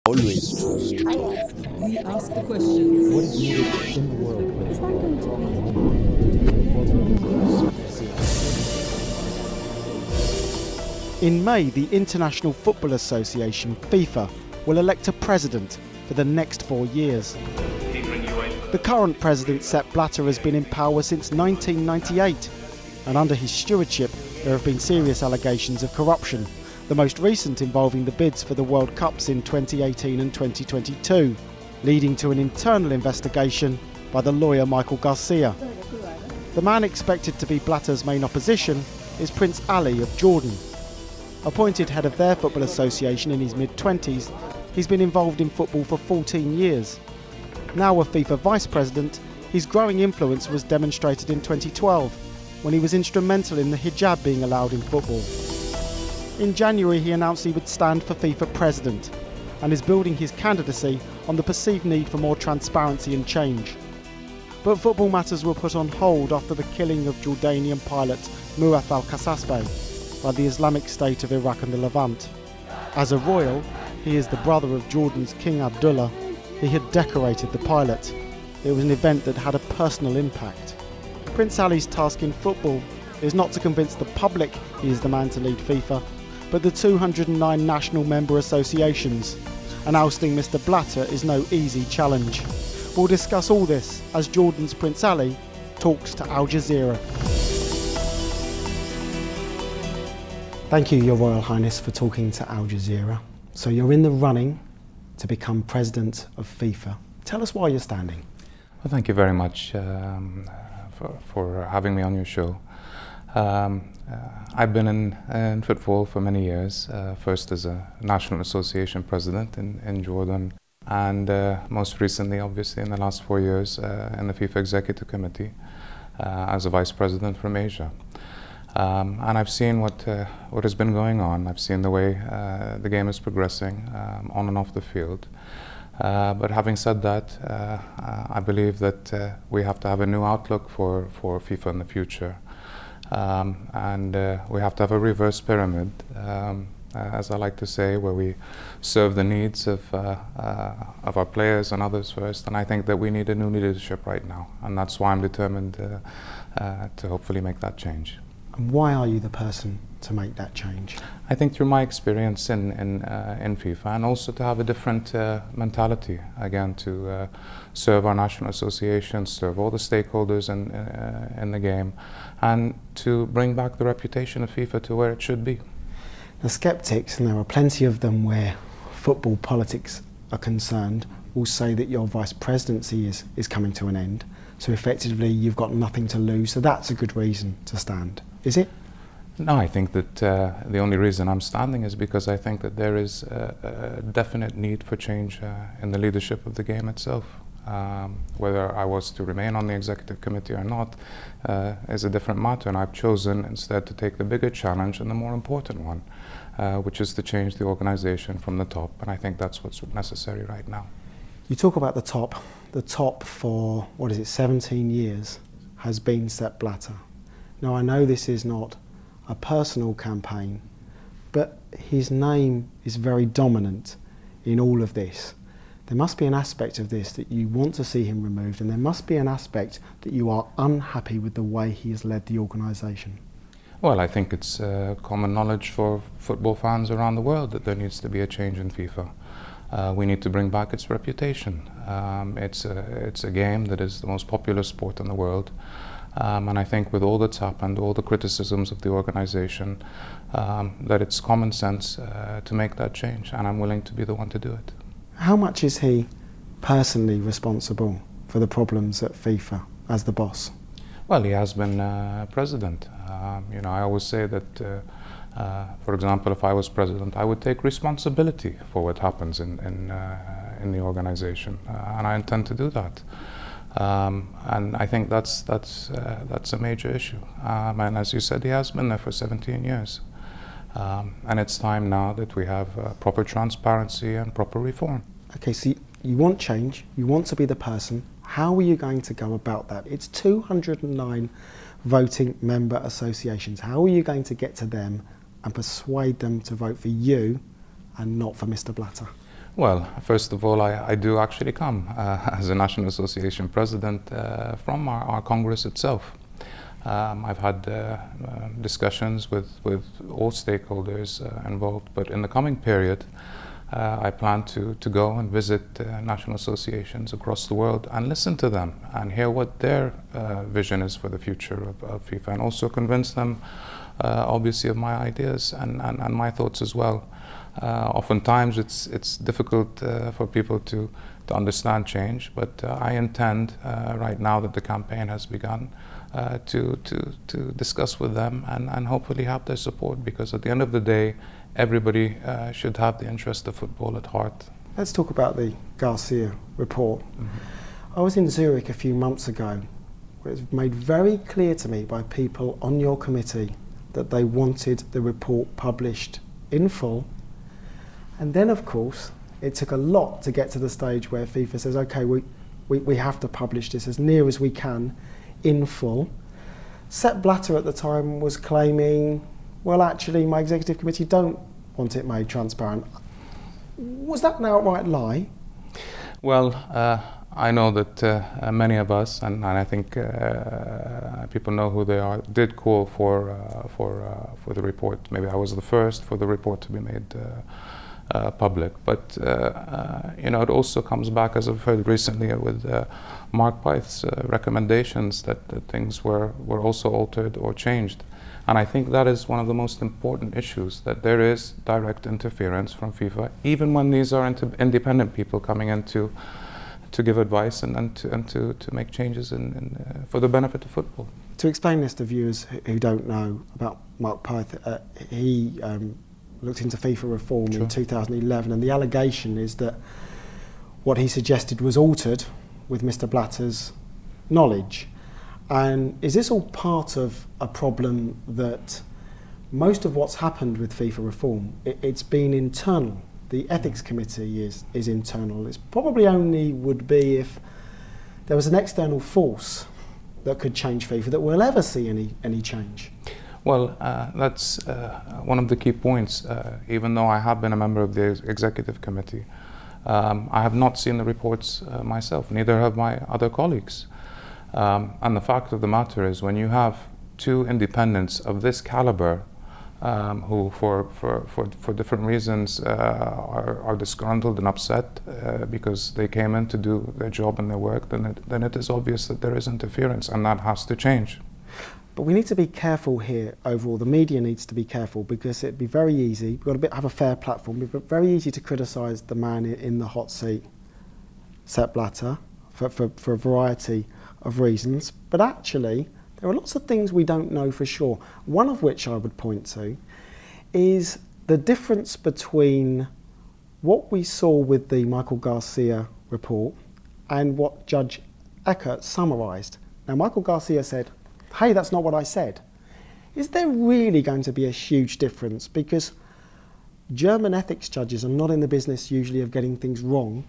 Always true. We ask the questions. What is needed in the world? Is that going to be? In May, the International Football Association, FIFA, will elect a president for the next 4 years. The current president, Sepp Blatter, has been in power since 1998, and under his stewardship there have been serious allegations of corruption, the most recent involving the bids for the World Cups in 2018 and 2022, leading to an internal investigation by the lawyer Michael Garcia. The man expected to be Blatter's main opposition is Prince Ali of Jordan. Appointed head of their football association in his mid-20s, he's been involved in football for 14 years. Now a FIFA vice president, his growing influence was demonstrated in 2012, when he was instrumental in the hijab being allowed in football. In January he announced he would stand for FIFA president, and is building his candidacy on the perceived need for more transparency and change. But football matters were put on hold after the killing of Jordanian pilot Muath al-Kasasbeh by the Islamic State of Iraq and the Levant. As a royal, he is the brother of Jordan's King Abdullah. He had decorated the pilot. It was an event that had a personal impact. Prince Ali's task in football is not to convince the public he is the man to lead FIFA, but the 209 national member associations, and ousting Mr Blatter is no easy challenge. We'll discuss all this as Jordan's Prince Ali talks to Al Jazeera. Thank you, Your Royal Highness, for talking to Al Jazeera. So you're in the running to become president of FIFA. Tell us why you're standing. Well, thank you very much for having me on your show. I've been in football for many years, first as a National Association president in Jordan, and most recently, obviously, in the last 4 years, in the FIFA Executive Committee as a vice president from Asia. And I've seen what has been going on. I've seen the way the game is progressing on and off the field. But having said that, I believe that we have to have a new outlook for FIFA in the future. And we have to have a reverse pyramid, as I like to say, where we serve the needs of our players and others first. And I think that we need a new leadership right now. And that's why I'm determined to hopefully make that change. And why are you the person to make that change? I think through my experience in FIFA, and also to have a different mentality, again, to serve our national associations, serve all the stakeholders in the game, and to bring back the reputation of FIFA to where it should be. The sceptics, and there are plenty of them where football politics are concerned, will say that your vice presidency is coming to an end. So effectively you've got nothing to lose, so that's a good reason to stand. Is it? No, I think that the only reason I'm standing is because I think that there is a definite need for change in the leadership of the game itself. Whether I was to remain on the executive committee or not is a different matter, and I've chosen instead to take the bigger challenge and the more important one, which is to change the organization from the top, and I think that's what's necessary right now. You talk about the top. The top for, 17 years has been Sepp Blatter. Now I know this is not a personal campaign, but his name is very dominant in all of this. There must be an aspect of this that you want to see him removed, and there must be an aspect that you are unhappy with the way he has led the organisation. Well, I think it's common knowledge for football fans around the world that there needs to be a change in FIFA. We need to bring back its reputation. It's a game that is the most popular sport in the world. And I think with all that's happened, all the criticisms of the organization, that it's common sense to make that change, and I'm willing to be the one to do it. How much is he personally responsible for the problems at FIFA as the boss? Well, he has been president. I always say that, for example, if I was president, I would take responsibility for what happens in the organization, and I intend to do that. And I think that's a major issue. And as you said, he has been there for 17 years. And it's time now that we have proper transparency and proper reform. Okay, so you want change, you want to be the person. How are you going to go about that? It's 209 voting member associations. How are you going to get to them and persuade them to vote for you and not for Mr Blatter? Well, first of all, I do actually come as a National Association President from our Congress itself. I've had discussions with all stakeholders involved, but in the coming period, I plan to go and visit national associations across the world and listen to them and hear what their vision is for the future of FIFA, and also convince them, obviously, of my ideas and my thoughts as well. Oftentimes it's difficult for people to understand change, but I intend, right now that the campaign has begun, to discuss with them and hopefully have their support, because at the end of the day, everybody should have the interest of football at heart. Let's talk about the Garcia report. I was in Zurich a few months ago, where it was made very clear to me by people on your committee that they wanted the report published in full. And then, of course, it took a lot to get to the stage where FIFA says, okay, we have to publish this as near as we can in full. Sepp Blatter at the time was claiming, well, actually, my executive committee don't want it made transparent. Was that an outright lie? Well, I know that many of us, and I think people know who they are, did call for the report. Maybe I was the first for the report to be made public, but you know, it also comes back, as I've heard recently with Mark Pyth's recommendations, that things were also altered or changed. And I think that is one of the most important issues, that there is direct interference from FIFA, even when these are independent people coming in to give advice and to make changes for the benefit of football. To explain this to viewers who don't know about Mark Pyth, he looked into FIFA reform in 2011, and the allegation is that what he suggested was altered with Mr. Blatter's knowledge. And is this all part of a problem that most of what's happened with FIFA reform, it's been internal? The ethics committee is internal. It's probably only would be if there was an external force that could change FIFA that we'll ever see any change. Well, that's one of the key points. Even though I have been a member of the executive committee, I have not seen the reports myself, neither have my other colleagues. And the fact of the matter is, when you have two independents of this caliber who for different reasons are disgruntled and upset because they came in to do their job and their work, then it is obvious that there is interference, and that has to change. But we need to be careful here overall. The media needs to be careful, because it'd be very easy, we've got to have a fair platform, it'd be very easy to criticise the man in the hot seat, Sepp Blatter, for a variety of reasons. But actually, there are lots of things we don't know for sure. One of which I would point to is the difference between what we saw with the Michael Garcia report and what Judge Eckert summarised. Now, Michael Garcia said, hey, that's not what I said. Is there really going to be a huge difference? Because German ethics judges are not in the business usually of getting things wrong,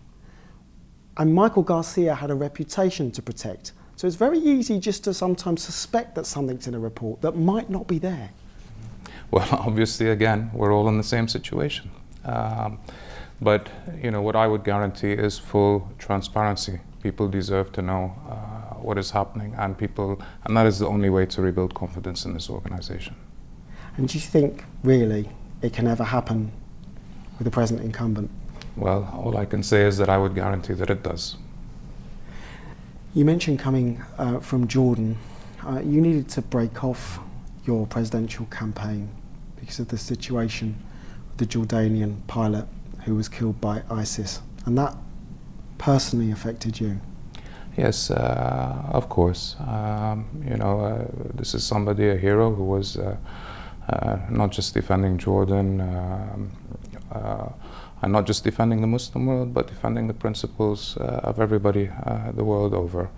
and Michael Garcia had a reputation to protect. So it's very easy just to sometimes suspect that something's in a report that might not be there. Well, obviously, again, we're all in the same situation. But you know, what I would guarantee is full transparency. People deserve to know what is happening, and that is the only way to rebuild confidence in this organisation. And do you think, really, it can ever happen with the present incumbent? Well, all I can say is that I would guarantee that it does. You mentioned coming from Jordan. You needed to break off your presidential campaign because of the situation with the Jordanian pilot who was killed by ISIS, and that personally affected you. Yes, of course. You know, this is somebody, a hero, who was not just defending Jordan and not just defending the Muslim world, but defending the principles of everybody the world over.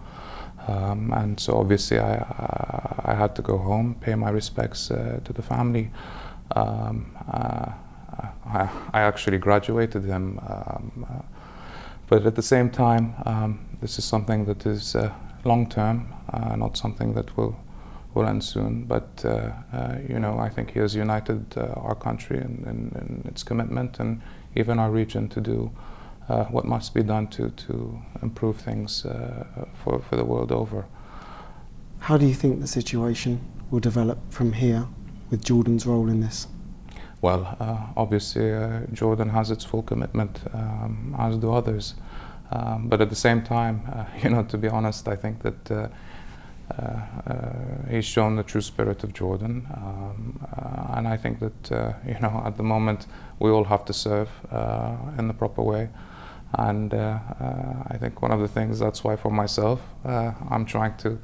And so obviously I had to go home, pay my respects to the family. I actually graduated him, but at the same time, this is something that is long-term, not something that will end soon. But you know, I think he has united our country in its commitment, and even our region, to do what must be done to improve things for the world over. How do you think the situation will develop from here with Jordan's role in this? Well, obviously Jordan has its full commitment, as do others. But at the same time, to be honest, I think that he's shown the true spirit of Jordan, and I think that at the moment we all have to serve in the proper way. And I think one of the things, that's why for myself, I'm trying to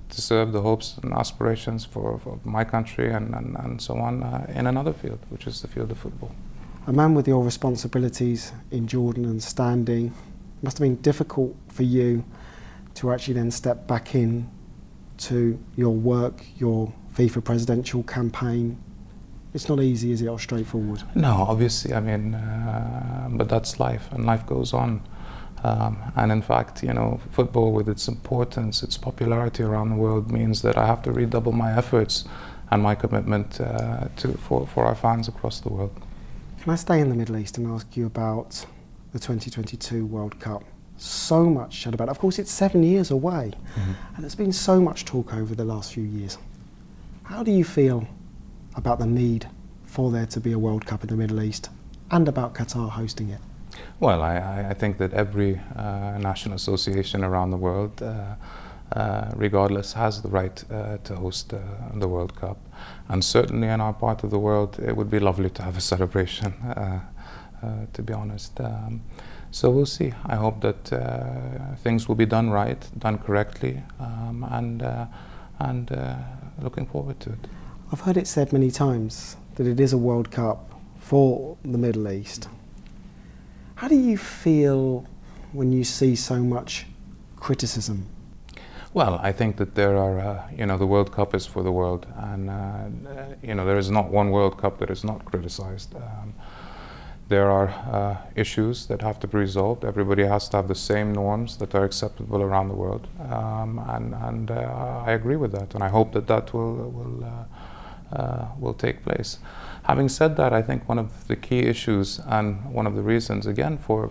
serve the hopes and aspirations for my country and so on in another field, which is the field of football. A man with your responsibilities in Jordan and standing, must have been difficult for you to actually then step back in to your work, your FIFA presidential campaign. It's not easy, is it, or straightforward? No, obviously, I mean, but that's life, and life goes on. And in fact, football, with its importance, its popularity around the world, means that I have to redouble my efforts and my commitment for our fans across the world. Can I stay in the Middle East and ask you about the 2022 World Cup? So much said about it. Of course, it's 7 years away, and there's been so much talk over the last few years. How do you feel about the need for there to be a World Cup in the Middle East and about Qatar hosting it? Well, I think that every national association around the world, regardless, has the right to host the World Cup. And certainly in our part of the world, it would be lovely to have a celebration, to be honest. So we'll see. I hope that things will be done right, done correctly, and looking forward to it. I've heard it said many times that it is a World Cup for the Middle East. How do you feel when you see so much criticism? Well, I think that there are, the World Cup is for the world, and there is not one World Cup that is not criticized. There are issues that have to be resolved. Everybody has to have the same norms that are acceptable around the world, and I agree with that, and I hope that will take place. Having said that, I think one of the key issues and one of the reasons, again, for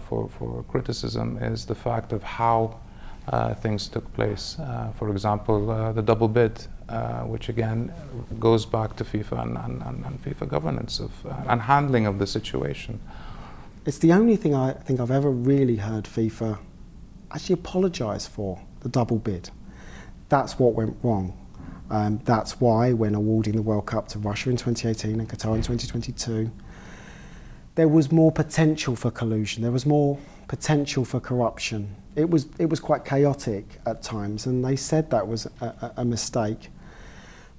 criticism is the fact of how things took place. For example, the double bid, which again goes back to FIFA and FIFA governance and handling of the situation. It's the only thing I think I've ever really heard FIFA actually apologise for, the double bid. That's what went wrong. That's why, when awarding the World Cup to Russia in 2018 and Qatar in 2022, there was more potential for collusion, there was more potential for corruption. It was quite chaotic at times, and they said that was a mistake.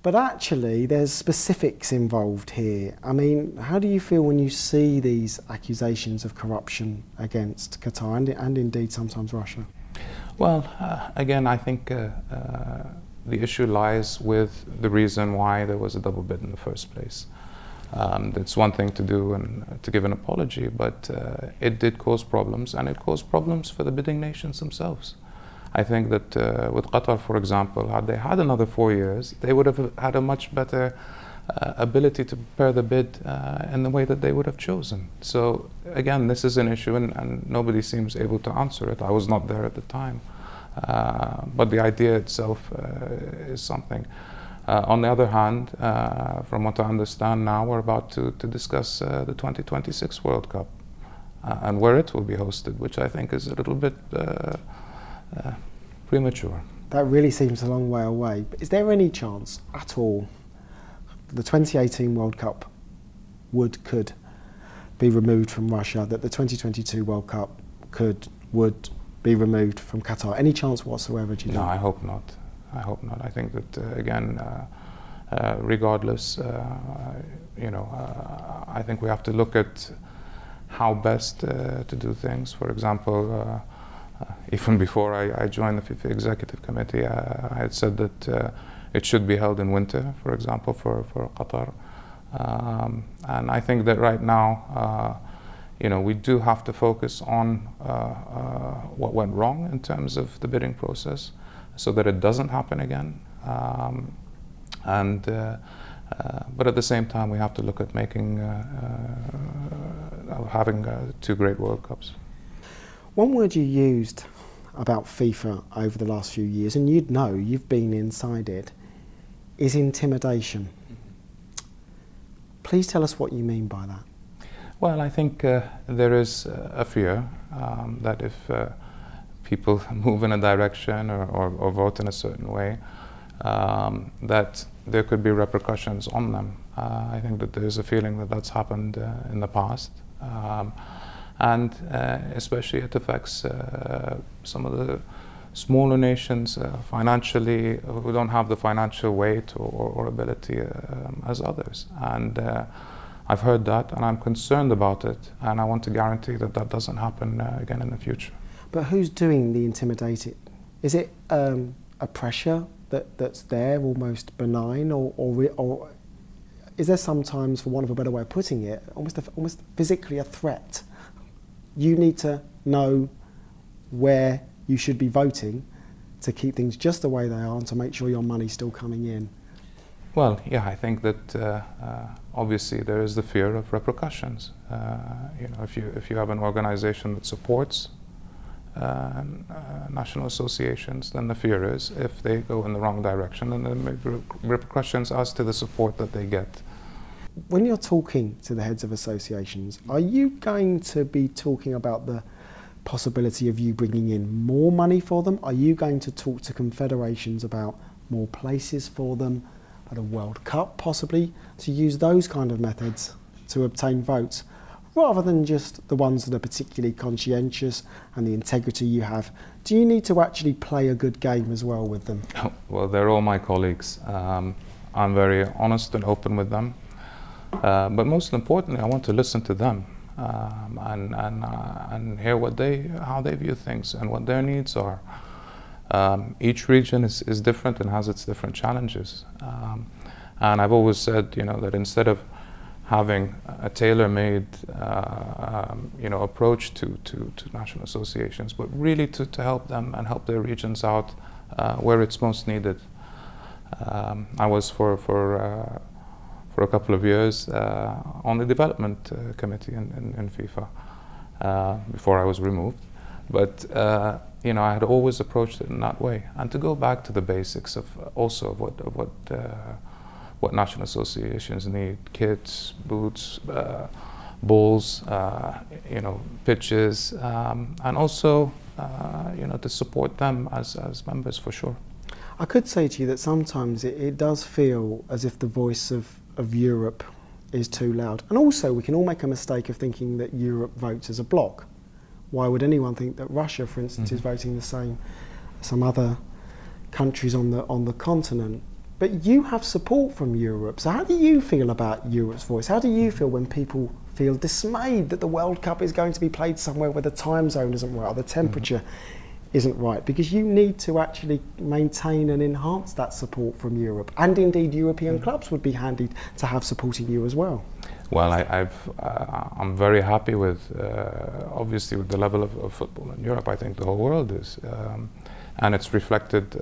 But actually, there's specifics involved here. I mean, how do you feel when you see these accusations of corruption against Qatar and indeed sometimes Russia? Well, again, I think the issue lies with the reason why there was a double bid in the first place. It's one thing to do and to give an apology, but it did cause problems, and it caused problems for the bidding nations themselves. I think that with Qatar, for example, had they had another 4 years, they would have had a much better ability to prepare the bid in the way that they would have chosen. So again, this is an issue, and nobody seems able to answer it. I was not there at the time, but the idea itself is something. On the other hand, from what I understand now, we're about to discuss the 2026 World Cup and where it will be hosted, which I think is a little bit premature. That really seems a long way away. But is there any chance at all the 2018 World Cup could be removed from Russia, that the 2022 World Cup would be removed from Qatar? Any chance whatsoever, do you think? No, I hope not. I hope not. I think that, again, regardless, I think we have to look at how best to do things. For example, even before I joined the FIFA Executive Committee, I had said that it should be held in winter, for example, for Qatar. And I think that right now, we do have to focus on what went wrong in terms of the bidding process, so that it doesn't happen again. But at the same time, we have to look at having two great World Cups. One word you used about FIFA over the last few years, and you'd know, you've been inside it, is intimidation. Please tell us what you mean by that. Well, I think there is a fear that if people move in a direction or vote in a certain way, that there could be repercussions on them. I think that there's a feeling that that's happened in the past. And especially it affects some of the smaller nations financially who don't have the financial weight or ability as others. And I've heard that, and I'm concerned about it, and I want to guarantee that that doesn't happen again in the future. But who's doing the intimidating? Is it a pressure that's there, almost benign, or is there sometimes, for want of a better way of putting it, almost physically a threat? You need to know where you should be voting to keep things just the way they are and to make sure your money's still coming in. Well, yeah, I think that obviously there is the fear of repercussions. You know, if you have an organization that supports national associations, then the fear is if they go in the wrong direction, then there may be repercussions as to the support that they get. When you're talking to the heads of associations, are you going to be talking about the possibility of you bringing in more money for them? Are you going to talk to confederations about more places for them at a World Cup, possibly, to use those kind of methods to obtain votes, rather than just the ones that are particularly conscientious and the integrity you have? Do you need to actually play a good game as well with them? Well, they're all my colleagues. I'm very honest and open with them. But most importantly, I want to listen to them and hear how they view things and what their needs are. Each region is different and has its different challenges. And I've always said, you know, that instead of having a tailor-made, approach to national associations, but really to help them and help their regions out where it's most needed. I was for a couple of years on the development committee in FIFA before I was removed. But you know, I had always approached it in that way, and to go back to the basics of what national associations need: kits, boots, balls, pitches, and also to support them as members, for sure. I could say to you that sometimes it does feel as if the voice of Europe is too loud. And also we can all make a mistake of thinking that Europe votes as a bloc. Why would anyone think that Russia, for instance, is voting the same as some other countries on the continent? But you have support from Europe. So how do you feel about Europe's voice? How do you feel when people feel dismayed that the World Cup is going to be played somewhere where the time zone isn't right or the temperature isn't right? Because you need to actually maintain and enhance that support from Europe. And indeed, European clubs would be handy to have supporting you as well. Well, I'm very happy with, obviously, with the level of football in Europe. I think the whole world is. And it's reflected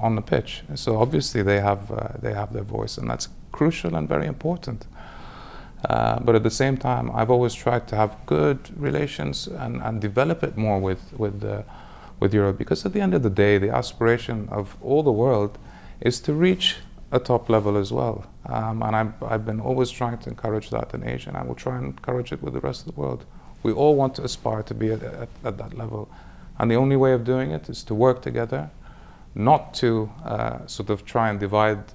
on the pitch. So obviously they have their voice, and that's crucial and very important. But at the same time, I've always tried to have good relations and develop it more with Europe, because at the end of the day, the aspiration of all the world is to reach a top level as well. And I've been always trying to encourage that in Asia, and I will try and encourage it with the rest of the world. We all want to aspire to be at that level. And the only way of doing it is to work together, not to sort of try and divide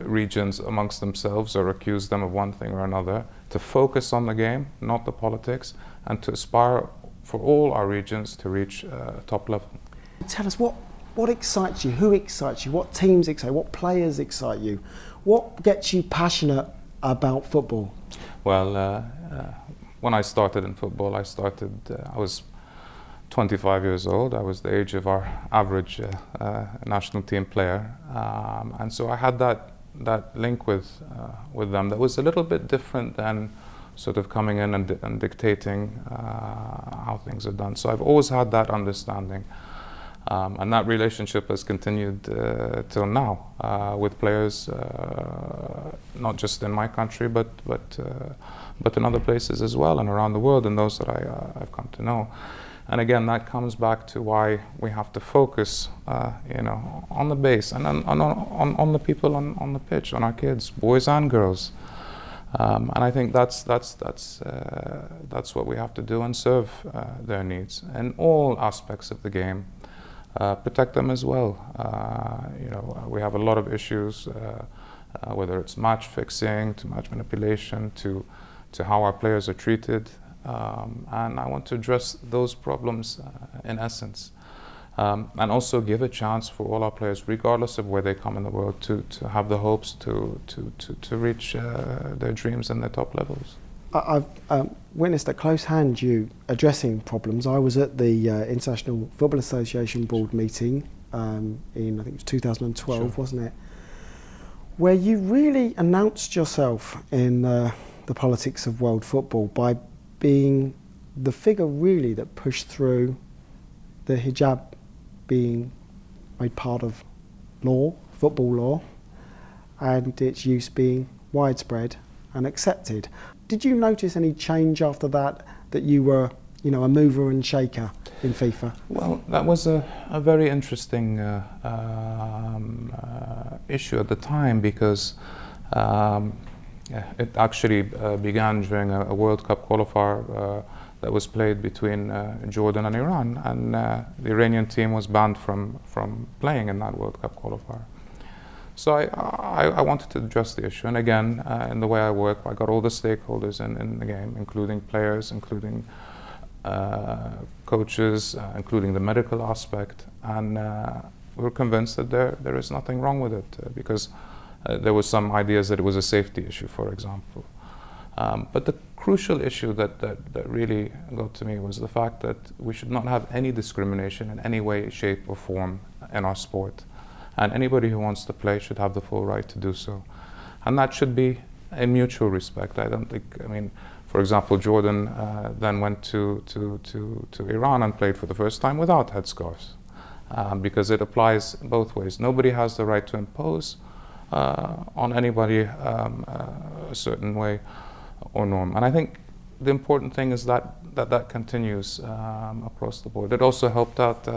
regions amongst themselves or accuse them of one thing or another, to focus on the game, not the politics, and to aspire for all our regions to reach top level. Tell us what excites you, who excites you, what teams excite you, what players excite you, what gets you passionate about football? Well, when I started in football, I was 25 years old. I was the age of our average national team player, and so I had that link with them that was a little bit different than sort of coming in and dictating how things are done. So I've always had that understanding, and that relationship has continued till now with players, not just in my country, but but in other places as well and around the world, and those that I've come to know. And again, that comes back to why we have to focus, on the base and on the people on the pitch, on our kids, boys and girls. And I think that's what we have to do, and serve their needs in all aspects of the game. Protect them as well. We have a lot of issues, whether it's match fixing, to match manipulation, to how our players are treated. And I want to address those problems in essence. And also give a chance for all our players, regardless of where they come in the world, to have the hopes to reach their dreams and their top levels. I've witnessed at close hand you addressing problems. I was at the International Football Association board meeting in, I think it was 2012, sure, wasn't it? Where you really announced yourself in the politics of world football by being the figure really that pushed through the hijab being made part of law, football law, and its use being widespread and accepted. Did you notice any change after that you were, a mover and shaker in FIFA? Well, that was a very interesting issue at the time, because it actually began during a World Cup qualifier that was played between Jordan and Iran, and the Iranian team was banned from playing in that World Cup qualifier. So I wanted to address the issue, and again, in the way I work, I got all the stakeholders in the game, including players, including coaches, including the medical aspect, and we're convinced that there is nothing wrong with it, because there were some ideas that it was a safety issue, for example. But the crucial issue that really got to me was the fact that we should not have any discrimination in any way, shape or form in our sport. And anybody who wants to play should have the full right to do so. And that should be a mutual respect. I don't think, for example, Jordan then went to Iran and played for the first time without headscarves, because it applies both ways. Nobody has the right to impose on anybody a certain way or norm. And I think the important thing is that continues across the board. It also helped out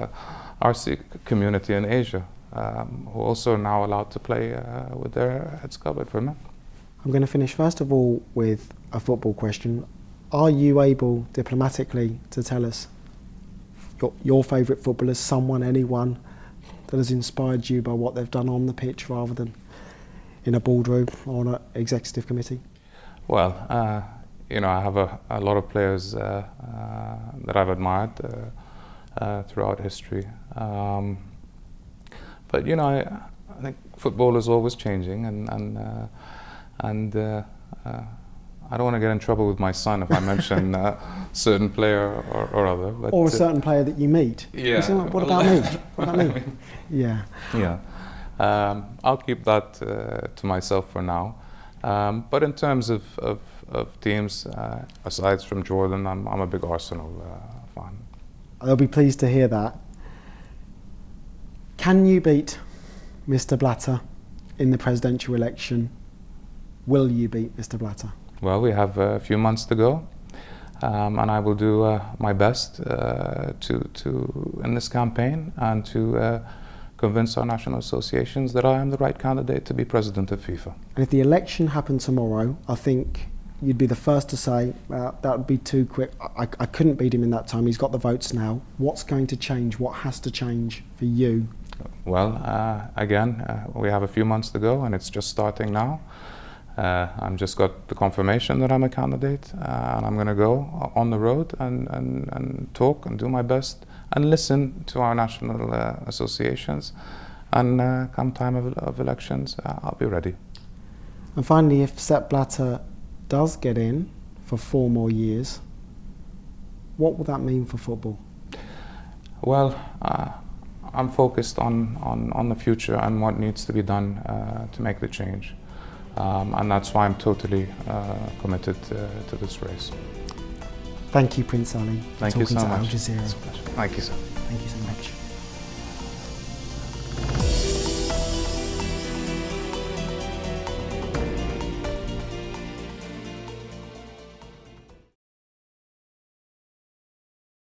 our Sikh community in Asia, who also are now allowed to play with their heads covered for men. I'm going to finish first of all with a football question. Are you able diplomatically to tell us your favourite footballers, anyone that has inspired you by what they've done on the pitch rather than in a boardroom or on an executive committee? Well, I have a lot of players that I've admired throughout history. But I think football is always changing, and I don't want to get in trouble with my son if I mention a certain player or other. But or a certain player that you meet. Yeah. What about me? What about me? Yeah. Yeah. I'll keep that to myself for now. But in terms of teams, aside from Jordan, I'm a big Arsenal fan. I'll be pleased to hear that. Can you beat Mr. Blatter in the presidential election? Will you beat Mr. Blatter? Well, we have a few months to go, and I will do my best in this campaign and to convince our national associations that I am the right candidate to be president of FIFA. And if the election happened tomorrow, I think you'd be the first to say, that would be too quick. I couldn't beat him in that time. He's got the votes now. What's going to change? What has to change for you? Well, again, we have a few months to go, and it's just starting now. I've just got the confirmation that I'm a candidate, and I'm going to go on the road and talk and do my best and listen to our national associations. And come time of elections, I'll be ready. And finally, if Sepp Blatter does get in for 4 more years, what will that mean for football? Well, I'm focused on the future and what needs to be done to make the change. And that's why I'm totally committed to this race. Thank you, Prince Ali. Thank you so much. Al Jazeera. Thank you, sir. Thank you so much.